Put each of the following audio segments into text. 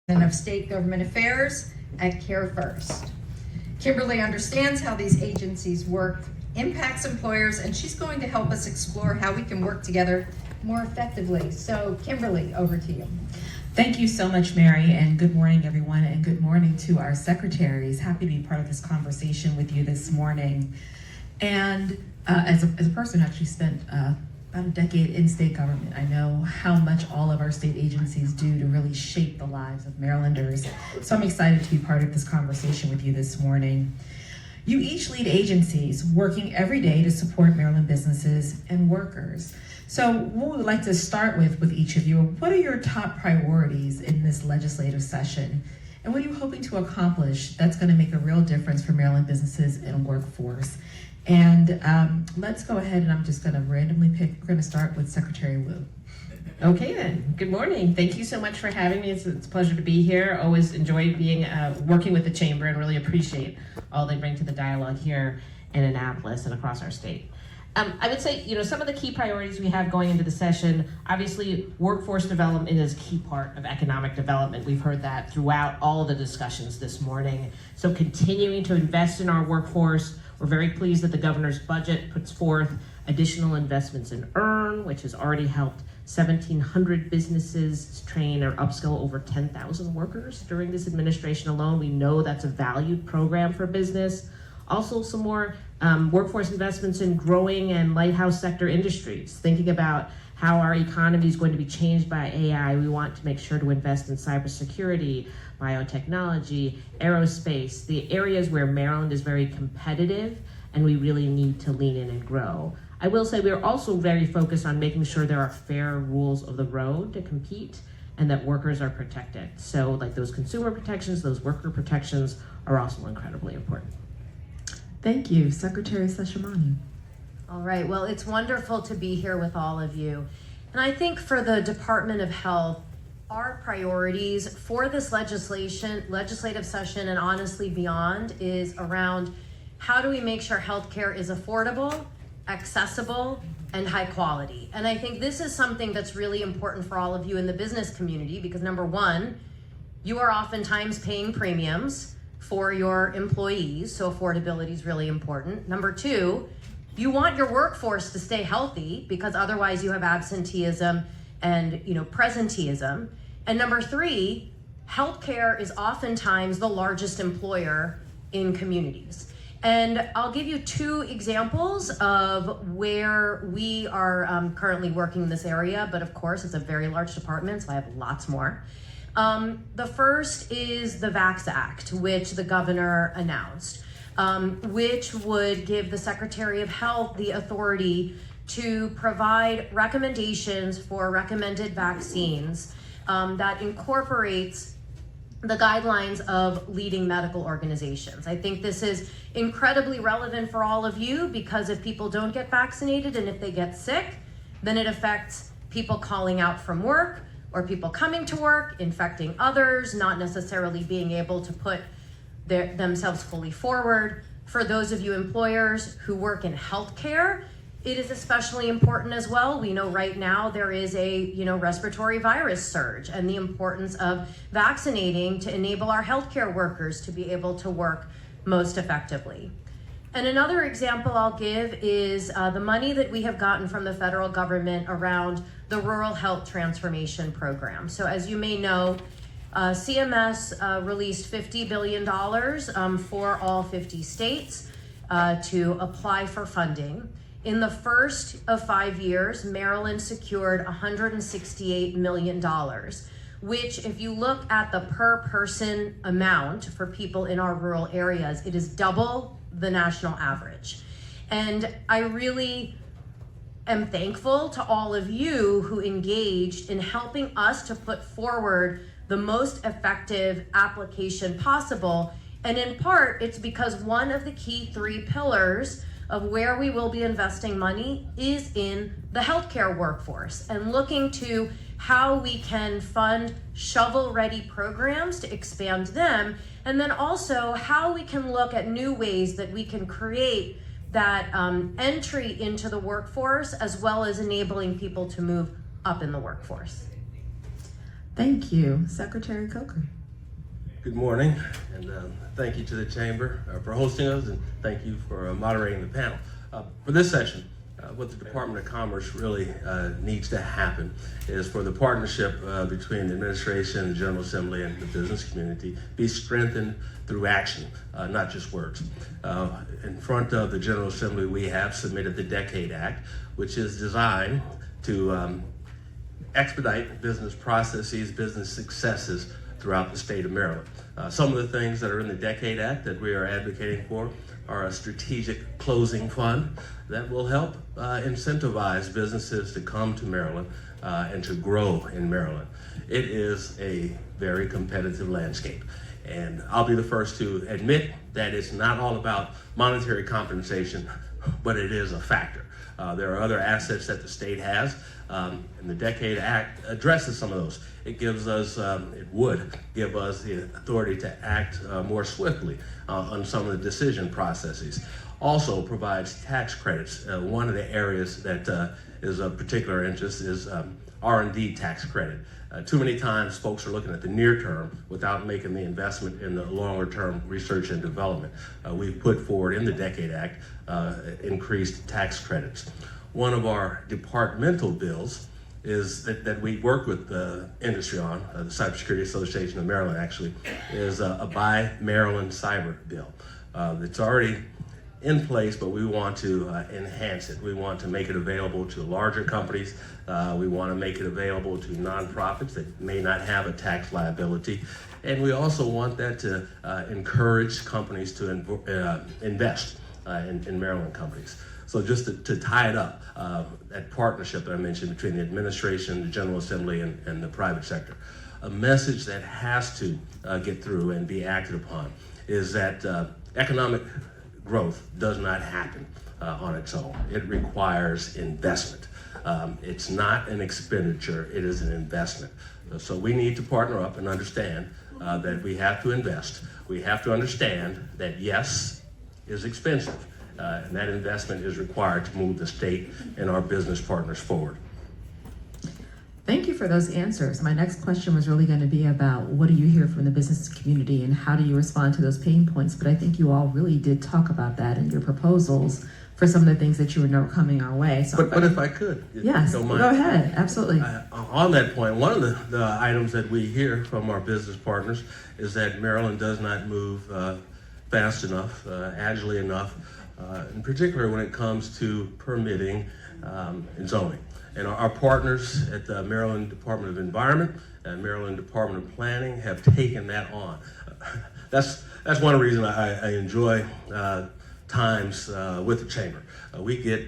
of State Government Affairs at CareFirst. Kimberly understands how these agencies work, impacts employers, and she's going to help us explore how we can work together more effectively. So Kimberly, over to you. Thank you so much, Mary, and good morning, everyone, and good morning to our secretaries. Happy to be part of this conversation with you this morning. And as a person who actually spent about a decade in state government, I know how much all of our state agencies do to really shape the lives of Marylanders. So I'm excited to be part of this conversation with you this morning. You each lead agencies working every day to support Maryland businesses and workers. So what we would like to start with each of you, what are your top priorities in this legislative session? And what are you hoping to accomplish that's going to make a real difference for Maryland businesses and workforce? And let's go ahead, and I'm just going to randomly pick. We're going to start with Secretary Wu. Okay then, good morning. Thank you so much for having me. It's a pleasure to be here. Always enjoy being working with the Chamber and really appreciate all they bring to the dialogue here in Annapolis and across our state. I would say, some of the key priorities we have going into the session, obviously workforce development is a key part of economic development. We've heard that throughout all of the discussions this morning. So continuing to invest in our workforce. We're very pleased that the governor's budget puts forth additional investments in EARN, which has already helped 1,700 businesses train or upskill over 10,000 workers during this administration alone. We know that's a valued program for business. Also, some more workforce investments in growing and lighthouse sector industries. Thinking about how our economy is going to be changed by AI, we want to make sure to invest in cybersecurity, biotechnology, aerospace, the areas where Maryland is very competitive and we really need to lean in and grow. I will say we're also very focused on making sure there are fair rules of the road to compete and that workers are protected. So like those consumer protections, those worker protections are also incredibly important. Thank you, Secretary Seshamani. All right, well, it's wonderful to be here with all of you. And I think for the Department of Health, our priorities for this legislative session and honestly beyond is around how do we make sure healthcare is affordable, accessible, and high quality. And I think this is something that's really important for all of you in the business community because number one, you are oftentimes paying premiums for your employees, so affordability is really important. Number two, you want your workforce to stay healthy because otherwise you have absenteeism and presenteeism. And number three, healthcare is oftentimes the largest employer in communities. And I'll give you two examples of where we are currently working in this area, but of course it's a very large department, so I have lots more. The first is the VAX Act, which the governor announced, which would give the Secretary of Health the authority to provide recommendations for recommended vaccines that incorporates the guidelines of leading medical organizations. I think this is incredibly relevant for all of you because if people don't get vaccinated and if they get sick, then it affects people calling out from work or people coming to work, infecting others, not necessarily being able to put themselves fully forward. For those of you employers who work in healthcare, it is especially important as well. We know right now there is a respiratory virus surge and the importance of vaccinating to enable our healthcare workers to be able to work most effectively. And another example I'll give is the money that we have gotten from the federal government around the Rural Health Transformation Program. So as you may know, CMS released $50 billion for all 50 states to apply for funding. In the first of 5 years, Maryland secured $168 million, which if you look at the per person amount for people in our rural areas, it is double the national average. And I really am thankful to all of you who engaged in helping us to put forward the most effective application possible. And in part, it's because one of the key three pillars of where we will be investing money is in the healthcare workforce and looking to how we can fund shovel-ready programs to expand them, and then also how we can look at new ways that we can create that entry into the workforce as well as enabling people to move up in the workforce. Thank you. Secretary Coker. Good morning, and thank you to the Chamber for hosting us, and thank you for moderating the panel. For this session, what the Department of Commerce really needs to happen is for the partnership between the administration, the General Assembly, and the business community be strengthened through action, not just words. In front of the General Assembly, we have submitted the Decade Act, which is designed to expedite business processes, business successes throughout the state of Maryland. Some of the things that are in the Decade Act that we are advocating for are a strategic closing fund that will help incentivize businesses to come to Maryland and to grow in Maryland. It is a very competitive landscape. And I'll be the first to admit that it's not all about monetary compensation, but it is a factor. There are other assets that the state has, and the Decade Act addresses some of those. It gives us, it would give us the authority to act more swiftly on some of the decision processes. Also provides tax credits. One of the areas that is of particular interest is R&D tax credit. Too many times folks are looking at the near term without making the investment in the longer term research and development. We've put forward in the Decade Act increased tax credits. One of our departmental bills is that we work with the industry on, the Cybersecurity Association of Maryland actually, is a Buy Maryland Cyber Bill. It's already in place, but we want to enhance it. We want to make it available to larger companies. We want to make it available to nonprofits that may not have a tax liability. And we also want that to encourage companies to invest in Maryland companies. So just to tie it up, that partnership that I mentioned between the administration, the General Assembly, and the private sector, a message that has to get through and be acted upon is that economic growth does not happen on its own. It requires investment. It's not an expenditure, it is an investment. So we need to partner up and understand that we have to invest. We have to understand that yes is expensive, and that investment is required to move the state and our business partners forward. Thank you for those answers. My next question was really going to be about what do you hear from the business community and how do you respond to those pain points? But I think you all really did talk about that in your proposals for some of the things that you know coming our way. So but if I could, yes, don't mind. Go ahead, absolutely. On that point, one of the items that we hear from our business partners is that Maryland does not move fast enough, agilely enough, in particular when it comes to permitting and zoning. And our partners at the Maryland Department of Environment and Maryland Department of Planning have taken that on. That's one of the reasons I enjoy times with the Chamber. We get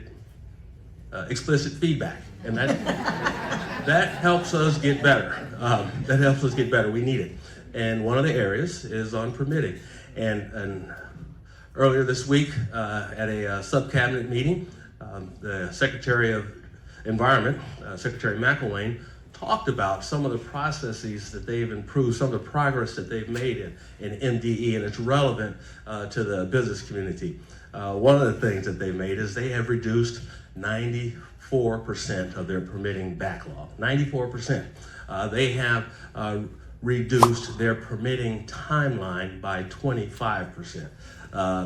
explicit feedback, and that helps us get better. That helps us get better. We need it. And one of the areas is on permitting. And earlier this week at a sub-cabinet meeting, the Secretary of Environment, Secretary McElwain, talked about some of the processes that they've improved, some of the progress that they've made in MDE, and it's relevant to the business community. One of the things that they made is they have reduced 94% of their permitting backlog. 94%. They have reduced their permitting timeline by 25%.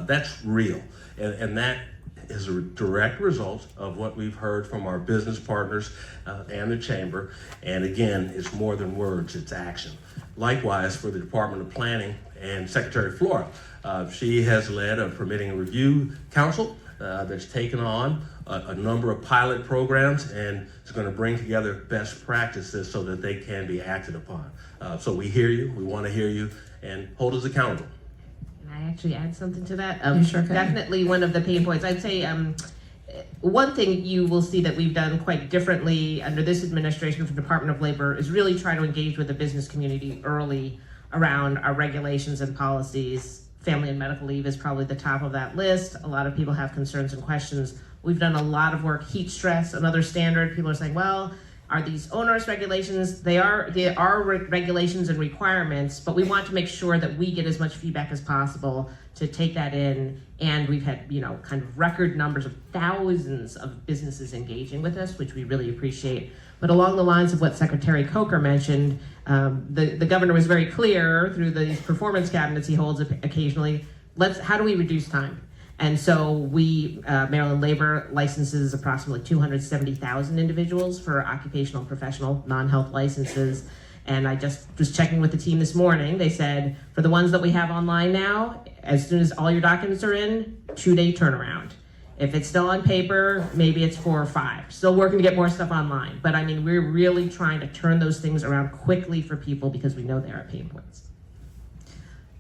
That's real, and that is a direct result of what we've heard from our business partners and the Chamber. And again, it's more than words, it's action. Likewise, for the Department of Planning and Secretary Flora, she has led a permitting review council that's taken on a number of pilot programs and is going to bring together best practices so that they can be acted upon. So we hear you, we want to hear you, and hold us accountable. Can I actually add something to that? Sure can. Definitely one of the pain points. I'd say one thing you will see that we've done quite differently under this administration for the Department of Labor is really try to engage with the business community early around our regulations and policies. Family and medical leave is probably the top of that list. A lot of people have concerns and questions. We've done a lot of work. Heat stress, another standard. People are saying, well, Are these onerous regulations? They are regulations and requirements, but we want to make sure that we get as much feedback as possible to take that in. And we've had, kind of record numbers of thousands of businesses engaging with us, which we really appreciate. But along the lines of what Secretary Coker mentioned, the governor was very clear through these performance cabinets he holds occasionally. How do we reduce time? And so Maryland Labor licenses approximately 270,000 individuals for occupational and professional non-health licenses. And I just was checking with the team this morning. They said for the ones that we have online now, as soon as all your documents are in, 2-day turnaround. If it's still on paper, maybe it's 4 or 5. Still working to get more stuff online. But I mean, we're really trying to turn those things around quickly for people because we know there are pain points.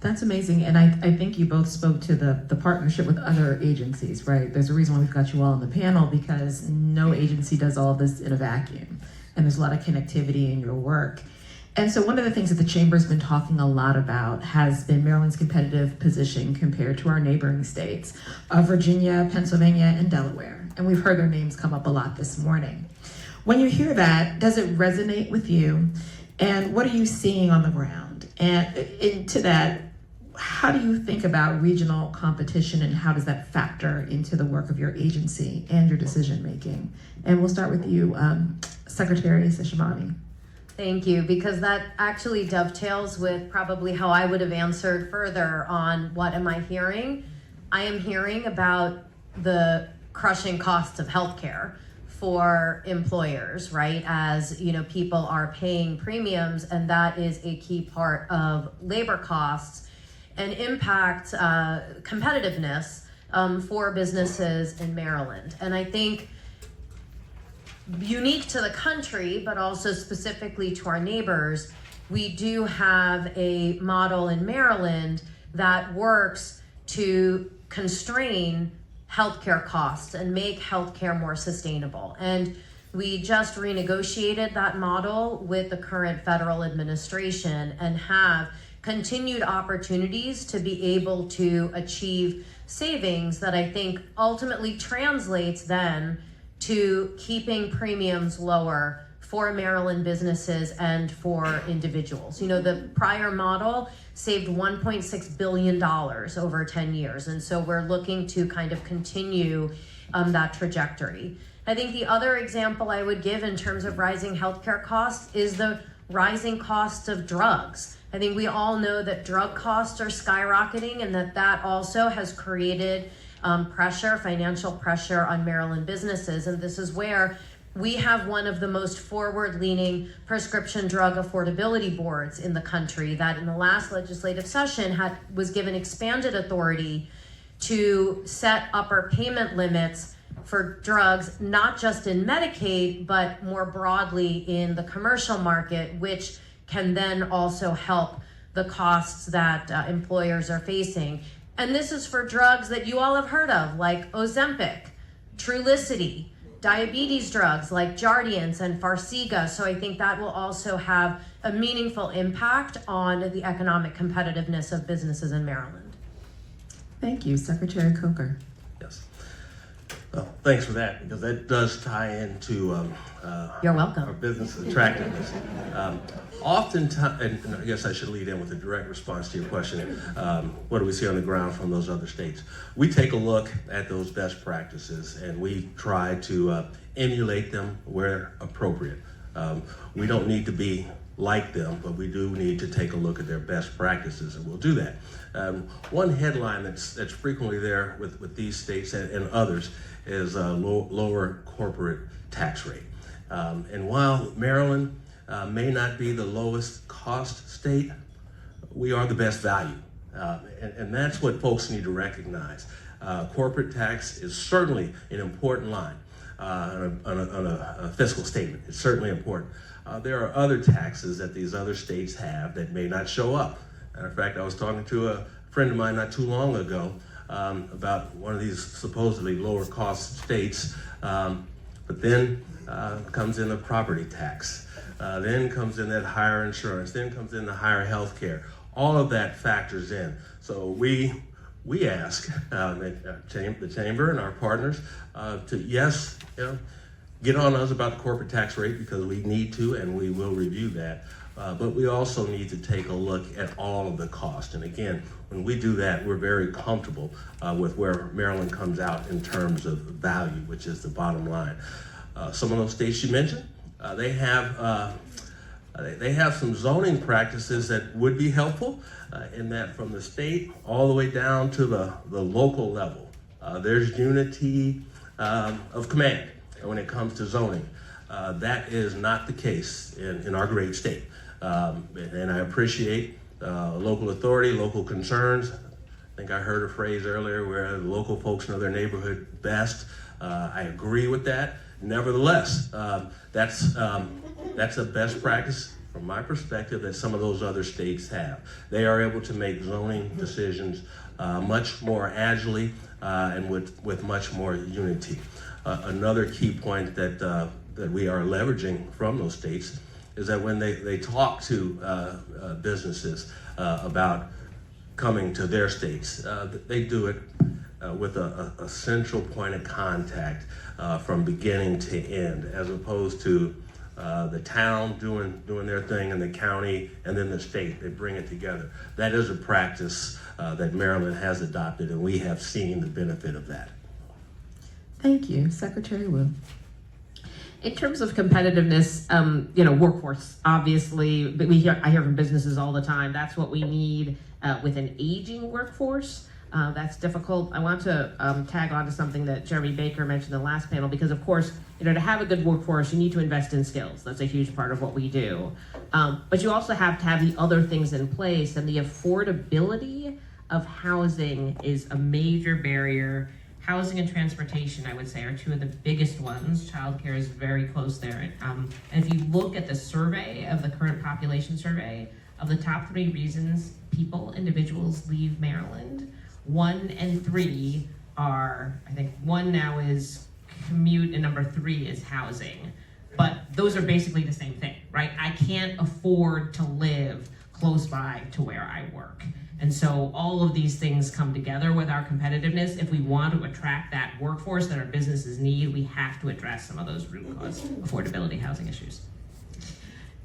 That's amazing, and I think you both spoke to the partnership with other agencies, right? There's a reason why we've got you all on the panel, because no agency does all of this in a vacuum, and there's a lot of connectivity in your work. And so one of the things that the Chamber's been talking a lot about has been Maryland's competitive position compared to our neighboring states of Virginia, Pennsylvania, and Delaware. And we've heard their names come up a lot this morning. When you hear that, does it resonate with you? And what are you seeing on the ground? And into that, how do you think about regional competition, and how does that factor into the work of your agency and your decision making? And we'll start with you, Secretary Sishamani. Thank you, because that actually dovetails with probably how I would have answered further on what am I hearing. I am hearing about the crushing costs of healthcare for employers, right? As people are paying premiums, and that is a key part of labor costs and impact competitiveness for businesses in Maryland. And I think unique to the country, but also specifically to our neighbors, we do have a model in Maryland that works to constrain healthcare costs and make healthcare more sustainable. And we just renegotiated that model with the current federal administration and have continued opportunities to be able to achieve savings that I think ultimately translates then to keeping premiums lower for Maryland businesses and for individuals. The prior model saved $1.6 billion over 10 years. And so we're looking to kind of continue that trajectory. I think the other example I would give in terms of rising healthcare costs is the rising cost of drugs. I think we all know that drug costs are skyrocketing, and that also has created financial pressure on Maryland businesses. And this is where we have one of the most forward-leaning prescription drug affordability boards in the country that in the last legislative session was given expanded authority to set upper payment limits for drugs, not just in Medicaid, but more broadly in the commercial market, which can then also help the costs that employers are facing. And this is for drugs that you all have heard of, like Ozempic, Trulicity, diabetes drugs like Jardiance and Farxiga. So I think that will also have a meaningful impact on the economic competitiveness of businesses in Maryland. Thank you, Secretary Coker. Yes. Well, thanks for that, because that does tie into You're welcome. our business attractiveness. Oftentimes, and I guess I should lead in with a direct response to your question, what do we see on the ground from those other states? We take a look at those best practices and we try to emulate them where appropriate. We don't need to be like them, but we do need to take a look at their best practices, and we'll do that. One headline that's frequently there with these states and others is lower corporate tax rate. And while Maryland may not be the lowest cost state, we are the best value. And that's what folks need to recognize. Corporate tax is certainly an important line on a fiscal statement. It's certainly important. There are other taxes that these other states have that may not show up. Matter of fact, I was talking to a friend of mine not too long ago about one of these supposedly lower cost states, but then comes in the property tax, then comes in that higher insurance, then comes in the higher health care. All of that factors in. So we ask the chamber and our partners to, yes, get on us about the corporate tax rate because we need to, and we will review that. But we also need to take a look at all of the cost. And again, when we do that, we're very comfortable with where Maryland comes out in terms of value, which is the bottom line. Some of those states you mentioned, they have some zoning practices that would be helpful in that from the state all the way down to the local level. There's unity of command when it comes to zoning. That is not the case in our great state. And I appreciate local authority, local concerns. I think I heard a phrase earlier where the local folks know their neighborhood best. I agree with that. Nevertheless, that's a best practice from my perspective that some of those other states have. They are able to make zoning decisions much more agilely and with much more unity. Another key point that we are leveraging from those states is that when they talk to businesses about coming to their states, they do it with a central point of contact from beginning to end, as opposed to the town doing their thing and the county and then the state. They bring it together. That is a practice that Maryland has adopted, and we have seen the benefit of that. Thank you. Secretary Wu. In terms of competitiveness, workforce, obviously, but I hear from businesses all the time, that's what we need with an aging workforce. That's difficult. I want to tag on to something that Jeremy Baker mentioned in the last panel, because of course, to have a good workforce, you need to invest in skills. That's a huge part of what we do. But you also have to have the other things in place, and the affordability of housing is a major barrier. Housing and transportation, I would say, are two of the biggest ones. Childcare is very close there. And if you look at the survey of the current population survey, of the top 3 reasons individuals leave Maryland, 1 and 3 are, I think 1 now is commute and number 3 is housing. But those are basically the same thing, right? I can't afford to live close by to where I work. And so all of these things come together with our competitiveness. If we want to attract that workforce that our businesses need, we have to address some of those root cause affordability housing issues.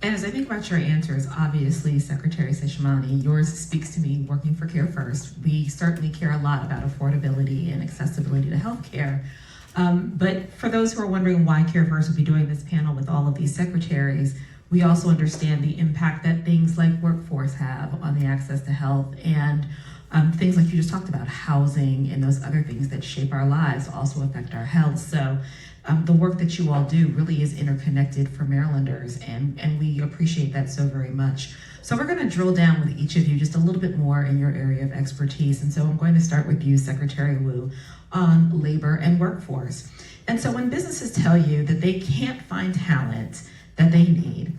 And as I think about your answers, obviously, Secretary Seshmani, yours speaks to me working for CareFirst. We certainly care a lot about affordability and accessibility to healthcare. But for those who are wondering why CareFirst would be doing this panel with all of these secretaries, we also understand the impact that things like workforce have on the access to health, and things like you just talked about, housing and those other things that shape our lives also affect our health. So the work that you all do really is interconnected for Marylanders, and we appreciate that so very much. So we're going to drill down with each of you just a little bit more in your area of expertise. And so I'm going to start with you, Secretary Wu, on labor and workforce. And so when businesses tell you that they can't find talent that they need,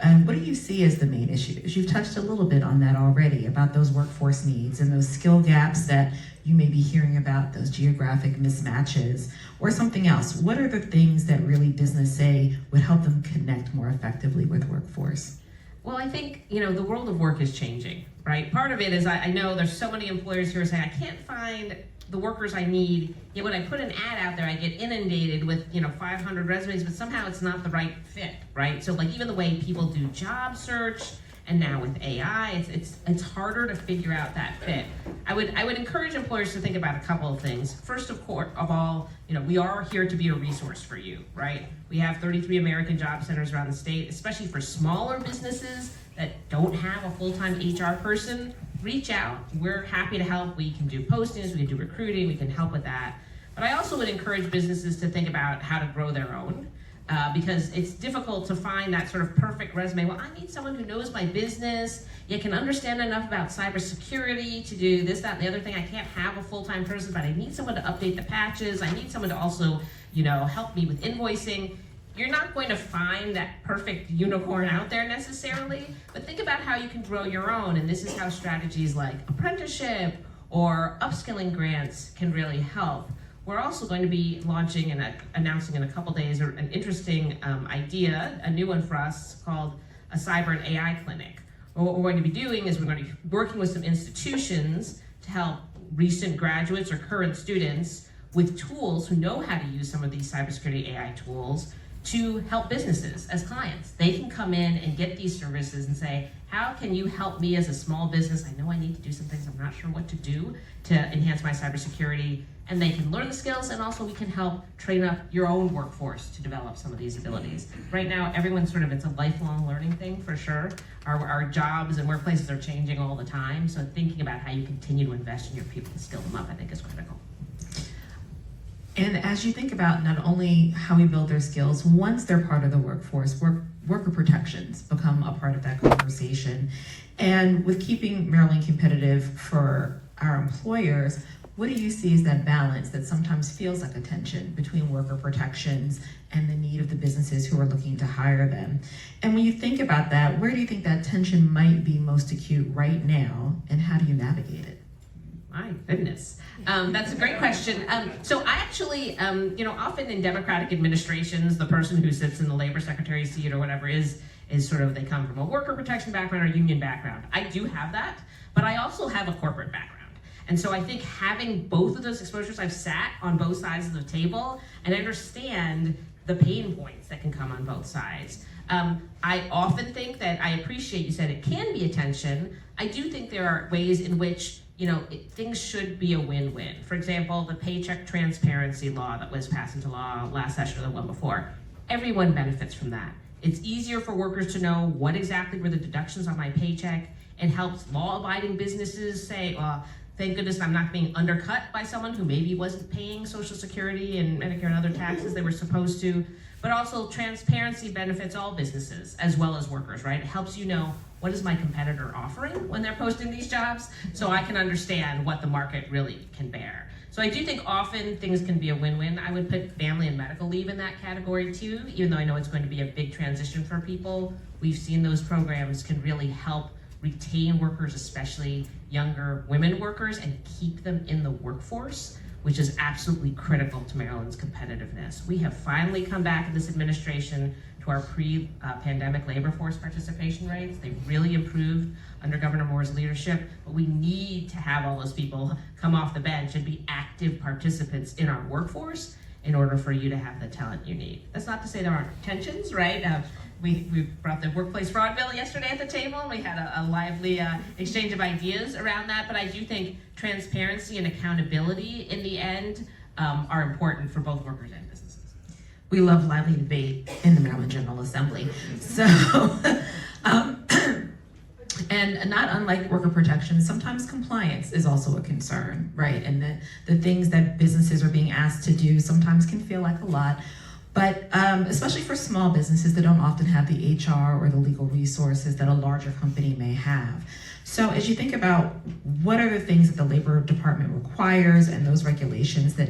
and what do you see as the main issues? You've touched a little bit on that already, about those workforce needs and those skill gaps that you may be hearing about, those geographic mismatches, or something else. What are the things that really business say would help them connect more effectively with workforce? Well, I think, the world of work is changing, right? Part of it is I know there's so many employers who are saying, I can't find the workers I need. When I put an ad out there, I get inundated with 500 resumes, but somehow it's not the right fit, right? So even the way people do job search, and now with AI, it's harder to figure out that fit. I would encourage employers to think about a couple of things. First of all, we are here to be a resource for you, right? We have 33 American Job Centers around the state, especially for smaller businesses that don't have a full-time HR person. Reach out. We're happy to help. We can do postings, we can do recruiting, we can help with that. But I also would encourage businesses to think about how to grow their own, because it's difficult to find that sort of perfect resume. Well, I need someone who knows my business, yet can understand enough about cybersecurity to do this, that, and the other thing. I can't have a full-time person, but I need someone to update the patches. I need someone to also, help me with invoicing. You're not going to find that perfect unicorn out there necessarily, but think about how you can grow your own, and this is how strategies like apprenticeship or upskilling grants can really help. We're also going to be launching and announcing in a couple days an interesting idea, a new one for us, called a cyber and AI clinic. What we're going to be doing is we're going to be working with some institutions to help recent graduates or current students with tools, who know how to use some of these cybersecurity AI tools to help businesses as clients. They can come in and get these services and say, how can you help me as a small business? I know I need to do some things, I'm not sure what to do to enhance my cybersecurity. And they can learn the skills, and also we can help train up your own workforce to develop some of these abilities. Right now, everyone's it's a lifelong learning thing for sure. Our jobs and workplaces are changing all the time, so thinking about how you continue to invest in your people and skill them up, I think is critical. And as you think about not only how we build their skills, once they're part of the workforce, worker protections become a part of that conversation. And with keeping Maryland competitive for our employers, what do you see as that balance that sometimes feels like a tension between worker protections and the need of the businesses who are looking to hire them? And when you think about that, where do you think that tension might be most acute right now, and how do you navigate it? My goodness. That's a great question. So I actually, often in Democratic administrations, the person who sits in the labor secretary seat or whatever is they come from a worker protection background or union background. I do have that, but I also have a corporate background. And so I think having both of those exposures, I've sat on both sides of the table and understand the pain points that can come on both sides. I often think that I appreciate you said it can be a tension. I do think there are ways in which things should be a win-win. For example, the paycheck transparency law that was passed into law last session or the one before. Everyone benefits from that. It's easier for workers to know what exactly were the deductions on my paycheck. It helps law-abiding businesses say, thank goodness I'm not being undercut by someone who maybe wasn't paying Social Security and Medicare and other taxes they were supposed to. But also transparency benefits all businesses as well as workers, right? It helps you know, what is my competitor offering when they're posting these jobs, so I can understand what the market really can bear. So I do think often things can be a win-win. I would put family and medical leave in that category too, even though I know it's going to be a big transition for people. We've seen those programs can really help retain workers, especially younger women workers, and keep them in the workforce, which is absolutely critical to Maryland's competitiveness. We have finally come back in this administration to our pre-pandemic labor force participation rates. They've really improved under Governor Moore's leadership, but we need to have all those people come off the bench and be active participants in our workforce in order for you to have the talent you need. That's not to say there aren't tensions, right? We brought the workplace fraud bill yesterday at the table, and we had a lively exchange of ideas around that, but I do think transparency and accountability in the end are important for both workers and businesses. We love lively debate in the Maryland General Assembly. So, and not unlike worker protection, sometimes compliance is also a concern, right? And the things that businesses are being asked to do sometimes can feel like a lot. But especially for small businesses that don't often have the HR or the legal resources that a larger company may have. So as you think about what are the things that the Labor Department requires and those regulations that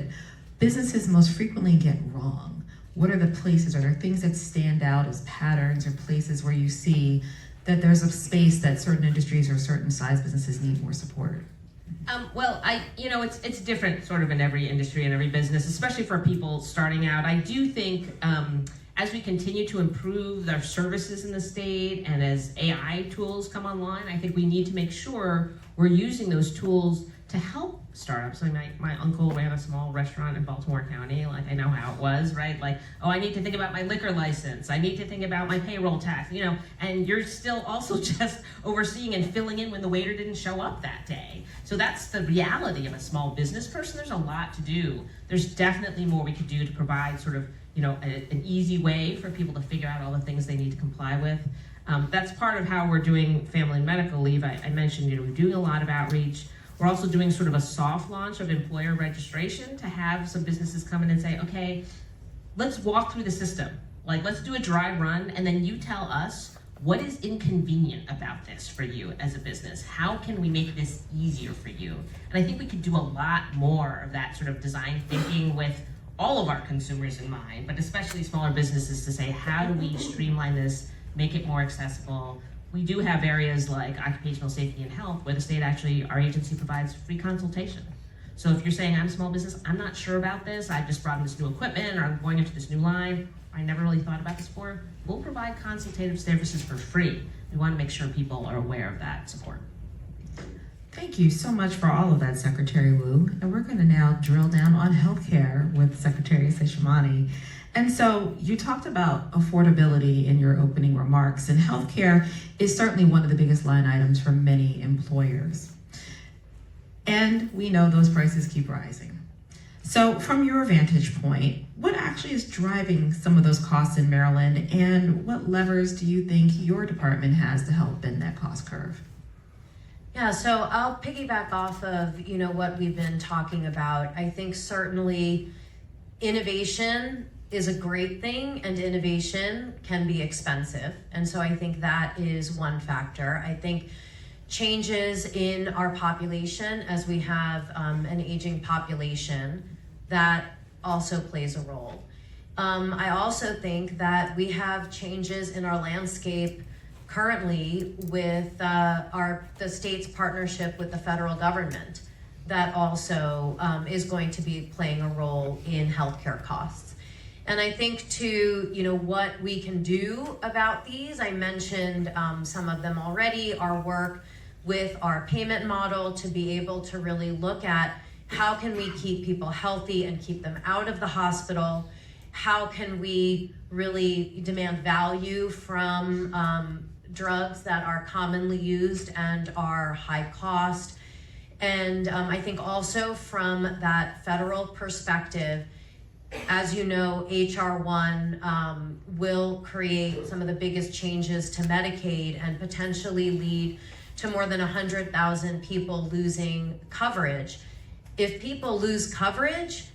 businesses most frequently get wrong, what are the places? Are there things that stand out as patterns or places where you see that there's a space that certain industries or certain size businesses need more support? It's different sort of in every industry and every business, especially for people starting out. I do think as we continue to improve our services in the state and as AI tools come online, I think we need to make sure we're using those tools to help startups. Like my uncle ran a small restaurant in Baltimore County. Like, I know how it was, right? Like, I need to think about my liquor license. I need to think about my payroll tax, and you're still also just overseeing and filling in when the waiter didn't show up that day. So that's the reality of a small business person. There's a lot to do. There's definitely more we could do to provide sort of, an easy way for people to figure out all the things they need to comply with. That's part of how we're doing family and medical leave. I mentioned, we're doing a lot of outreach. We're also doing sort of a soft launch of employer registration to have some businesses come in and say, okay, let's walk through the system. Like, let's do a dry run, and then you tell us what is inconvenient about this for you as a business. How can we make this easier for you? And I think we could do a lot more of that sort of design thinking with all of our consumers in mind, but especially smaller businesses, to say, how do we streamline this, make it more accessible? We do have areas like occupational safety and health where the state our agency provides free consultation. So if you're saying, I'm a small business, I'm not sure about this, I've just brought in this new equipment, or I'm going into this new line, I never really thought about this before, we'll provide consultative services for free. We want to make sure people are aware of that support. Thank you so much for all of that, Secretary Wu. And we're going to now drill down on healthcare with Secretary Seshimani. And so you talked about affordability in your opening remarks, and healthcare is certainly one of the biggest line items for many employers. And we know those prices keep rising. So from your vantage point, what actually is driving some of those costs in Maryland, and what levers do you think your department has to help bend that cost curve? Yeah, so I'll piggyback off of, what we've been talking about. I think certainly innovation is a great thing, and innovation can be expensive. And so I think that is one factor. I think changes in our population, as we have an aging population, that also plays a role. I also think that we have changes in our landscape currently with the state's partnership with the federal government that also is going to be playing a role in healthcare costs. And I think what we can do about these, I mentioned some of them already, our work with our payment model to be able to really look at how can we keep people healthy and keep them out of the hospital. How can we really demand value from drugs that are commonly used and are high cost. And I think also from that federal perspective, as you know, HR 1 will create some of the biggest changes to Medicaid and potentially lead to more than 100,000 people losing coverage. If people lose coverage,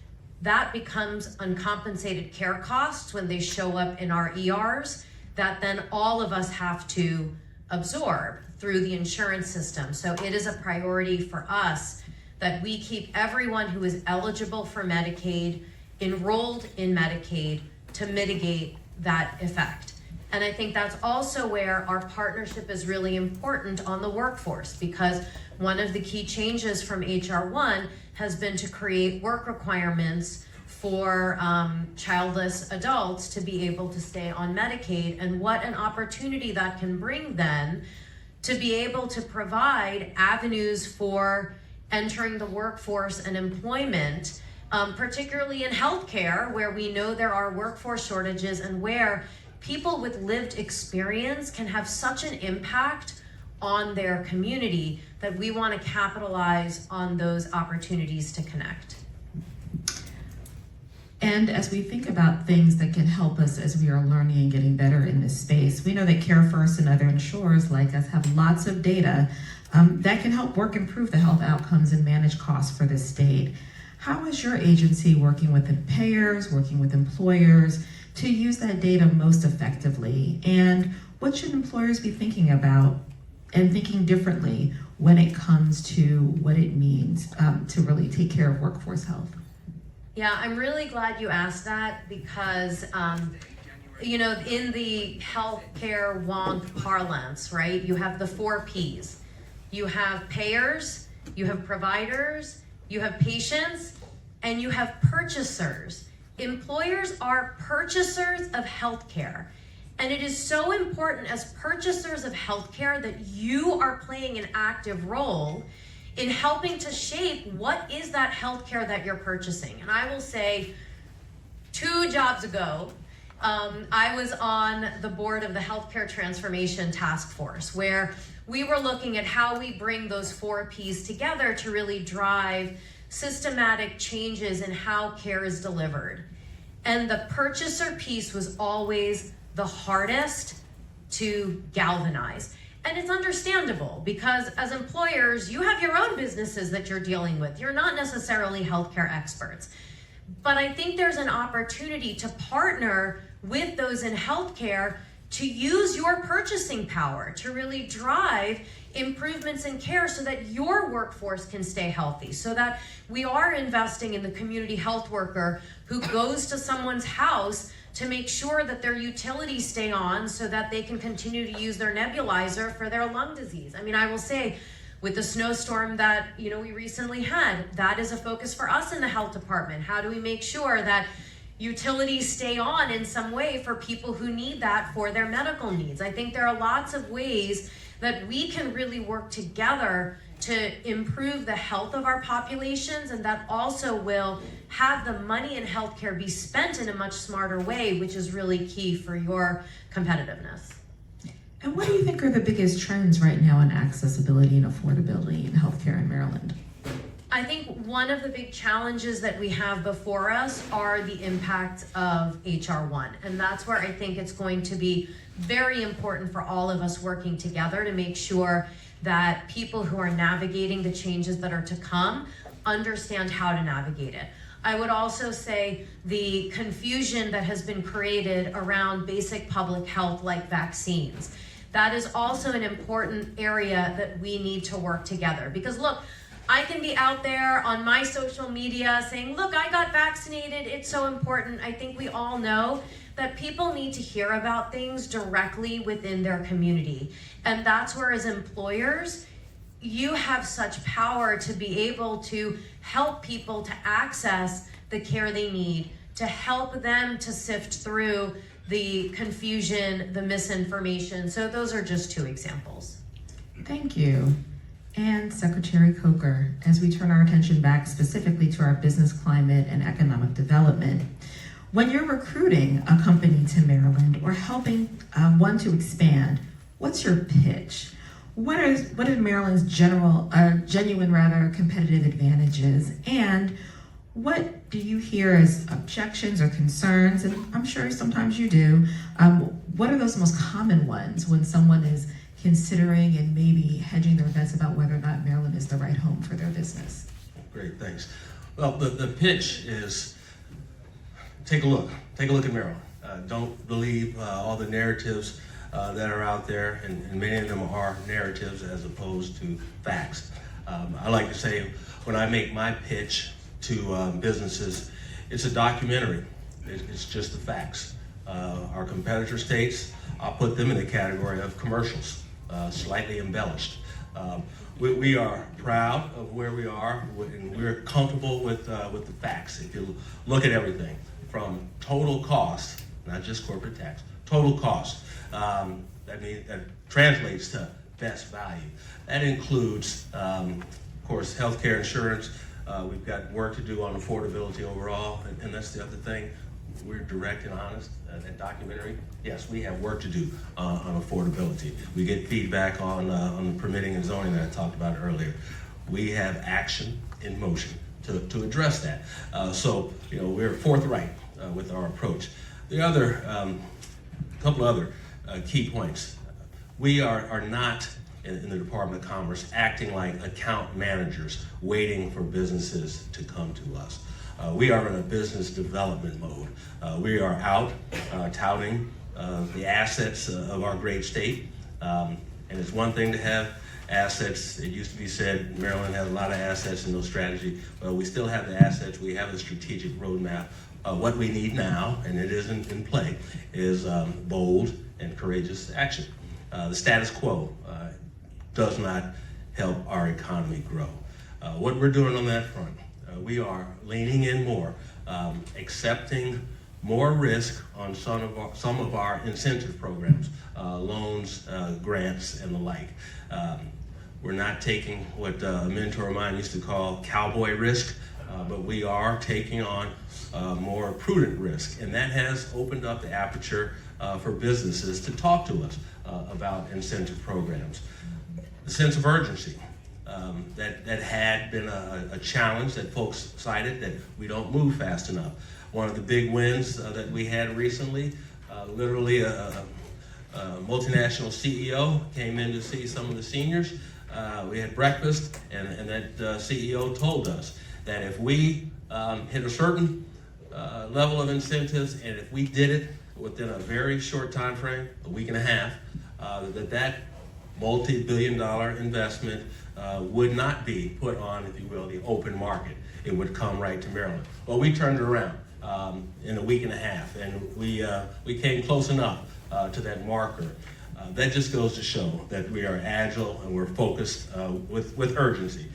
that becomes uncompensated care costs when they show up in our ERs that then all of us have to absorb through the insurance system. So it is a priority for us that we keep everyone who is eligible for Medicaid enrolled in Medicaid to mitigate that effect. And I think that's also where our partnership is really important on the workforce, because one of the key changes from HR 1 has been to create work requirements for childless adults to be able to stay on Medicaid, and what an opportunity that can bring then to be able to provide avenues for entering the workforce and employment, particularly in healthcare, where we know there are workforce shortages and where people with lived experience can have such an impact on their community that we want to capitalize on those opportunities to connect. And as we think about things that can help us as we are learning and getting better in this space, we know that CareFirst and other insurers like us have lots of data that can help improve the health outcomes and manage costs for the state. How is your agency working with the payers, working with employers to use that data most effectively? And what should employers be thinking about and thinking differently when it comes to what it means to really take care of workforce health? Yeah, I'm really glad you asked that because, in the healthcare wonk parlance, right, you have the 4 Ps. You have payers, you have providers, you have patients, and you have purchasers. Employers are purchasers of healthcare. And it is so important as purchasers of healthcare that you are playing an active role in helping to shape what is that healthcare that you're purchasing. And I will say 2 jobs ago, I was on the board of the Healthcare Transformation Task Force, where we were looking at how we bring those 4 Ps together to really drive systematic changes in how care is delivered. And the purchaser piece was always the hardest to galvanize. And it's understandable because as employers, you have your own businesses that you're dealing with. You're not necessarily healthcare experts. But I think there's an opportunity to partner with those in healthcare to use your purchasing power to really drive improvements in care so that your workforce can stay healthy, so that we are investing in the community health worker who goes to someone's house to make sure that their utilities stay on so that they can continue to use their nebulizer for their lung disease. I mean, I will say, with the snowstorm that we recently had, that is a focus for us in the health department. How do we make sure that utilities stay on in some way for people who need that for their medical needs? I think there are lots of ways that we can really work together to improve the health of our populations, and that also will have the money in healthcare be spent in a much smarter way, which is really key for your competitiveness. And what do you think are the biggest trends right now in accessibility and affordability in healthcare in Maryland? I think one of the big challenges that we have before us are the impact of HR 1. And that's where I think it's going to be very important for all of us working together to make sure that people who are navigating the changes that are to come understand how to navigate it. I would also say the confusion that has been created around basic public health like vaccines. That is also an important area that we need to work together. Because look, I can be out there on my social media saying, look, I got vaccinated, it's so important. I think we all know that people need to hear about things directly within their community. And that's where, as employers, you have such power to be able to help people to access the care they need, to help them to sift through the confusion, the misinformation. So those are just two examples. Thank you. And Secretary Coker, as we turn our attention back specifically to our business climate and economic development, when you're recruiting a company to Maryland or helping one to expand, what's your pitch? What are Maryland's genuine competitive advantages? And what do you hear as objections or concerns? And I'm sure sometimes you do. What are those most common ones when someone is considering and maybe hedging their bets about whether or not Maryland is the right home for their business? Great, thanks. Well, the pitch is take a look at Maryland. Don't believe all the narratives that are out there, and many of them are narratives as opposed to facts. I like to say when I make my pitch to businesses, it's a documentary. It's just the facts. Our competitor states, I'll put them in the category of commercials, slightly embellished. We are proud of where we are, and we're comfortable with the facts. If you look at everything from total cost, not just corporate tax, total cost, that translates to best value. That includes, of course, healthcare insurance. We've got work to do on affordability overall, and that's the other thing. We're direct and honest. That documentary, yes, we have work to do on affordability. We get feedback on the permitting and zoning that I talked about earlier. We have action in motion to address that. So, we're forthright with our approach. The other, couple other key points. We are not in the Department of Commerce acting like account managers waiting for businesses to come to us. We are in a business development mode. We are out touting the assets of our great state. And it's one thing to have assets. It used to be said Maryland has a lot of assets and no strategy. Well, we still have the assets. We have a strategic roadmap. What we need now, and it isn't in play, is bold and courageous action. The status quo does not help our economy grow. What we're doing on that front, we are leaning in more, accepting more risk on some of our incentive programs, loans, grants, and the like. We're not taking what a mentor of mine used to call cowboy risk, but we are taking on more prudent risk, and that has opened up the aperture for businesses to talk to us about incentive programs. The sense of urgency. That had been a challenge that folks cited, that we don't move fast enough. One of the big wins that we had recently, literally a multinational CEO came in to see some of the seniors. We had breakfast, and that CEO told us that if we hit a certain level of incentives, and if we did it within a very short time frame, a week and a half, that multi-billion-dollar investment would not be put on, if you will, the open market. It would come right to Maryland. Well, we turned it around in a week and a half, and we came close enough to that marker. That just goes to show that we are agile and we're focused with urgency.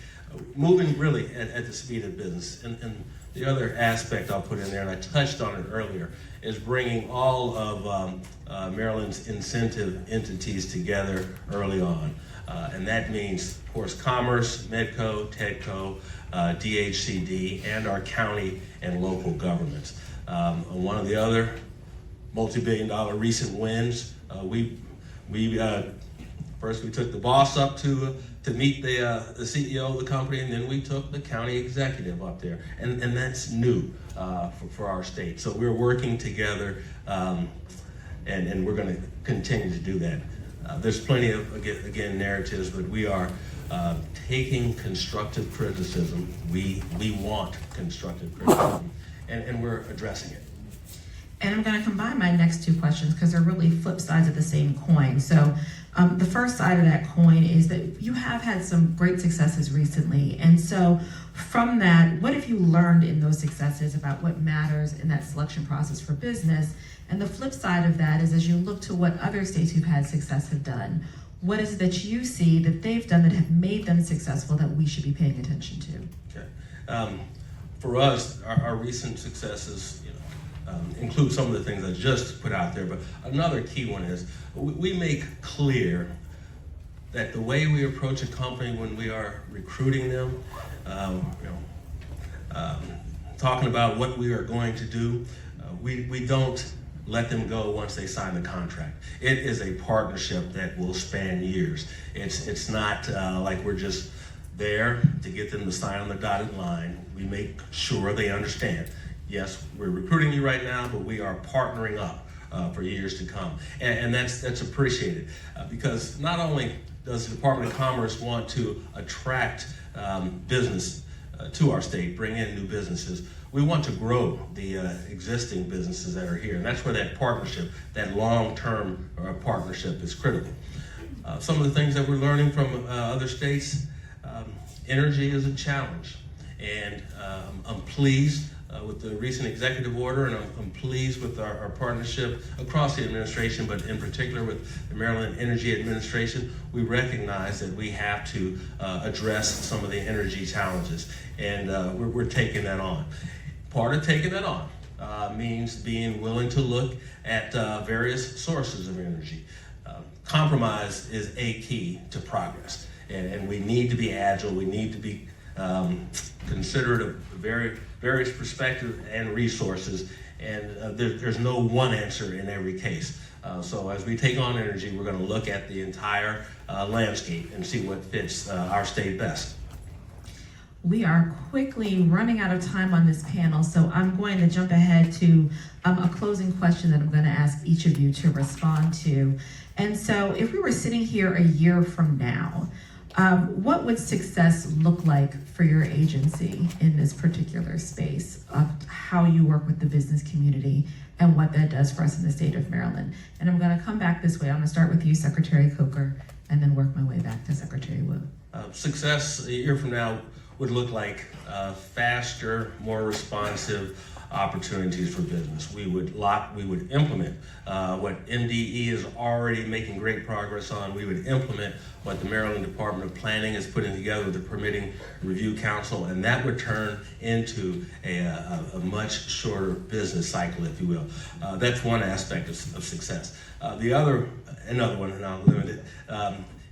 moving really at the speed of business. And the other aspect I'll put in there, and I touched on it earlier, is bringing all of Maryland's incentive entities together early on. And that means, of course, Commerce, Medco, TEDCO, DHCD, and our county and local governments. One of the other multi-billion-dollar recent wins, first we took the boss up to meet the CEO of the company, and then we took the county executive up there, and that's new for our state. So we're working together, and we're going to continue to do that. There's plenty of, again, narratives, but we are taking constructive criticism. We want constructive criticism, and we're addressing it. And I'm going to combine my next two questions because they're really flip sides of the same coin. So the first side of that coin is that you have had some great successes recently. And so from that, what have you learned in those successes about what matters in that selection process for business? And the flip side of that is, as you look to what other states who've had success have done, what is it that you see that they've done that have made them successful that we should be paying attention to? Okay. For us, our recent successes, include some of the things I just put out there, but another key one is we make clear that the way we approach a company when we are recruiting them, talking about what we are going to do, we don't let them go once they sign the contract. It is a partnership that will span years. It's not like we're just there to get them to sign on the dotted line. We make sure they understand. Yes, we're recruiting you right now, but we are partnering up for years to come. And that's appreciated because not only does the Department of Commerce want to attract business to our state, bring in new businesses, we want to grow the existing businesses that are here. And that's where that partnership, that long-term partnership is critical. Some of the things that we're learning from other states, energy is a challenge. And I'm pleased with the recent executive order, and I'm pleased with our partnership across the administration, but in particular with the Maryland Energy Administration. We recognize that we have to address some of the energy challenges, and we're taking that on. Part of taking that on means being willing to look at various sources of energy. Compromise is a key to progress, and we need to be agile. We need to be considerate of various perspectives and resources, and there's no one answer in every case. So as we take on energy, we're going to look at the entire landscape and see what fits our state best. We are quickly running out of time on this panel, so I'm going to jump ahead to a closing question that I'm going to ask each of you to respond to. And so if we were sitting here a year from now, what would success look like for your agency in this particular space of how you work with the business community and what that does for us in the state of Maryland? And I'm going to come back this way. I'm going to start with you, Secretary Coker, and then work my way back to Secretary Wu. Success a year from now would look like faster, more responsive opportunities for business. We would implement what MDE is already making great progress on. We would implement what the Maryland Department of Planning is putting together with the Permitting Review Council, and that would turn into a much shorter business cycle, if you will. That's one aspect of success. Another one, and I'll limit it,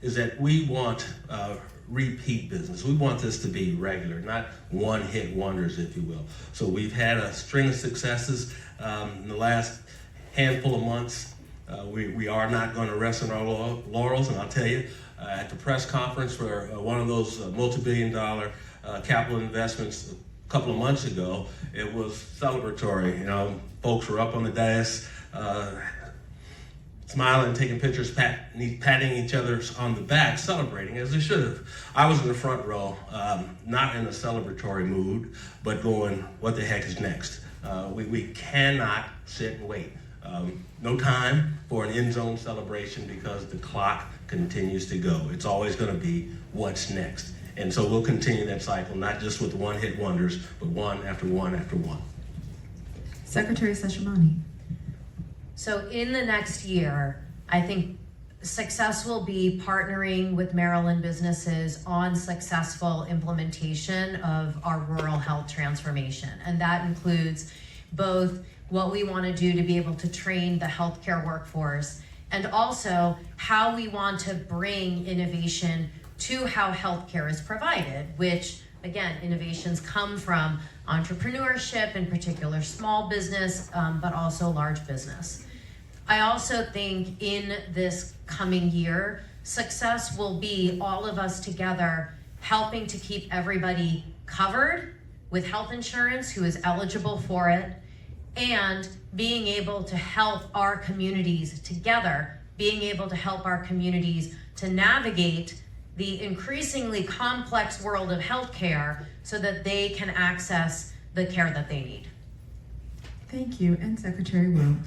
is that we want repeat business. We want this to be regular, not one-hit wonders, if you will. So we've had a string of successes in the last handful of months. We are not going to rest on our laurels, and I'll tell you, at the press conference for one of those multi-billion-dollar capital investments a couple of months ago, it was celebratory. Folks were up on the dais, smiling, taking pictures, patting each other on the back, celebrating, as they should have. I was in the front row, not in a celebratory mood, but going, what the heck is next? We cannot sit and wait. No time for an end zone celebration because the clock continues to go. It's always going to be what's next. And so we'll continue that cycle, not just with one-hit wonders, but one after one after one. Secretary Seshamani. So in the next year, I think Success will be partnering with Maryland businesses on successful implementation of our rural health transformation. And that includes both what we want to do to be able to train the healthcare workforce, and also how we want to bring innovation to how healthcare is provided, which, again, innovations come from entrepreneurship, in particular small business, but also large business. I also think in this coming year, success will be all of us together helping to keep everybody covered with health insurance who is eligible for it, and being able to help our communities together, being able to help our communities to navigate the increasingly complex world of healthcare so that they can access the care that they need. Thank you. And Secretary Wu.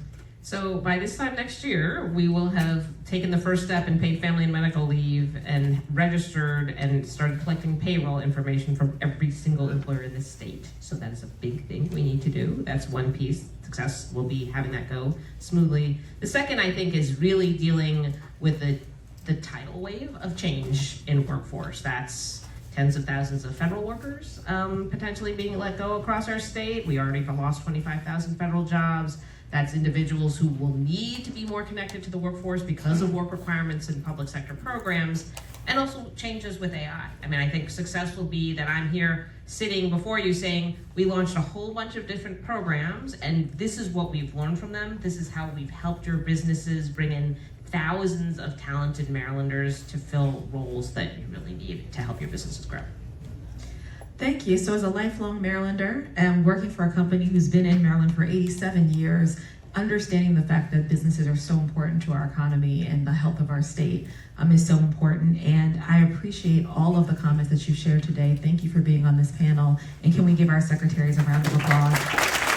So by this time next year, we will have taken the first step in paid family and medical leave and registered and started collecting payroll information from every single employer in the state. So that is a big thing we need to do. That's one piece. Success will be having that go smoothly. The second, I think, is really dealing with the tidal wave of change in workforce. That's tens of thousands of federal workers potentially being let go across our state. We already lost 25,000 federal jobs. That's individuals who will need to be more connected to the workforce because of work requirements in public sector programs, and also changes with AI. I mean, I think success will be that I'm here sitting before you saying, we launched a whole bunch of different programs, and this is what we've learned from them. This is how we've helped your businesses bring in thousands of talented Marylanders to fill roles that you really need to help your businesses grow. Thank you. So as a lifelong Marylander and working for a company who's been in Maryland for 87 years, understanding the fact that businesses are so important to our economy and the health of our state is so important. And I appreciate all of the comments that you shared today. Thank you for being on this panel. And can we give our secretaries a round of applause?